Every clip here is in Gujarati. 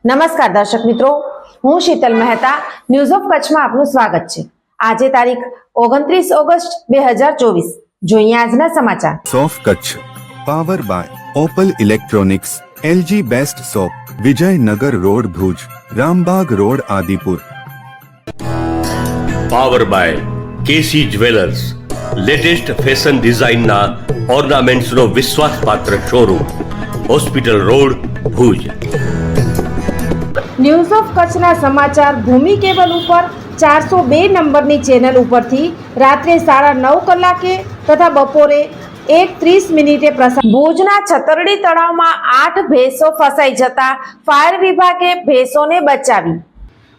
નમસ્કાર દર્શક મિત્રો, હું શીતલ મહેતા ન્યૂઝ ઓફ કચ્છમાં આપનું સ્વાગત છે। આજે તારીખ 29 ઓગસ્ટ 2024। જોઈએ આજના સમાચાર। સોફ Kutch power by Opal electronics, LG best shop, Vijaynagar road Bhuj, Rambag road Adipur. Power by KC jewellers, latest fashion ડિઝાઇનના ઓર્નામેન્ટ્સનો વિશ્વાસપાત્ર showroom, hospital road Bhuj. News of કચ્છના સમાચાર ભૂમિ કેબલ ઉપર 402 નંબરની ચેનલ ઉપરથી રાત્રે 9:30 કલાકે તથા બપોરે 1:30 પ્રસાર। ભુજના છતરડી તળાવમાં 8 ભેંસો ફસાઈ જતા ફાયર વિભાગે ભેંસોને બચાવી।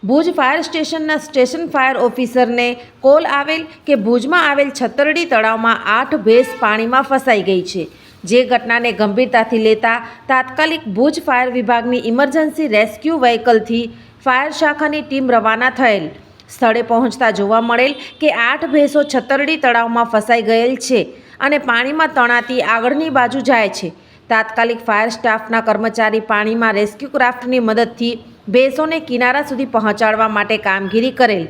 ભુજ ફાયર સ્ટેશનના સ્ટેશન ફાયર ઓફિસરને કોલ આવેલ કે ભુજમાં આવેલ છતરડી તળાવમાં 8 ભેંસ પાણીમાં ફસાઈ ગઈ છે। જે ઘટનાને ગંભીરતાથી લેતા તાત્કાલિક ભુજ ફાયર વિભાગની ઇમરજન્સી રેસ્ક્યુ વ્હીકલથી ફાયર શાખાની ટીમ રવાના થયેલ। સ્થળે પહોંચતા જોવા મળેલ કે 8 ભેંસો છતરડી તળાવમાં ફસાઈ ગયેલ છે અને પાણીમાં તણાતી આગળની બાજુ જાય છે। તાત્કાલિક ફાયર સ્ટાફના કર્મચારી પાણીમાં રેસ્ક્યુ ક્રાફ્ટની મદદથી ભેંસોને કિનારા સુધી પહોંચાડવા માટે કામગીરી કરેલ।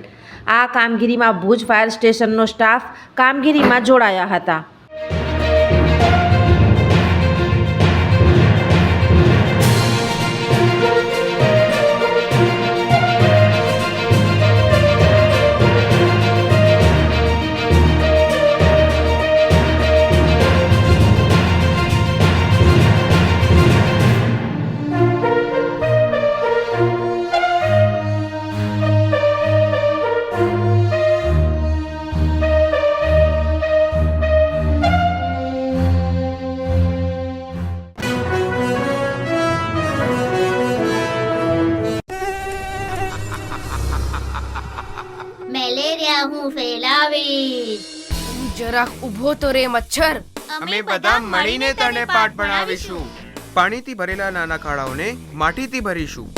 આ કામગીરીમાં ભુજ ફાયર સ્ટેશનનો સ્ટાફ કામગીરીમાં જોડાયા હતા। મેલેરિયા હું ફેલાવીશ। જરાક ઊભો તો રે મચ્છર। અમે બધા મળીને તને પાઠ ભણાવીશું। પાણીથી ભરેલા નાના ખાડાઓને માટીથી ભરીશું।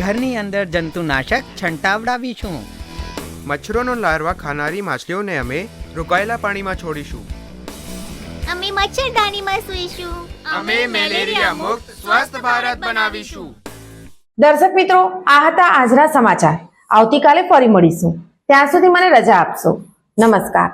ઘરની અંદર જંતુનાશક છંટાવડાવીશું। મચ્છરોનો લાર્વા ખાનારી માછલીઓને અમે રોકાયેલા પાણીમાં છોડીશું। અમે મચ્છરદાનીમાં સૂઈશું। અમે મેલેરિયા મુક્ત સ્વસ્થ ભારત બનાવીશું। દર્શક મિત્રો, આ હતા આજના સમાચાર। આવતીકાલે ફરી મળીશું। ત્યાં સુધી મને રજા આપશો। નમસ્કાર।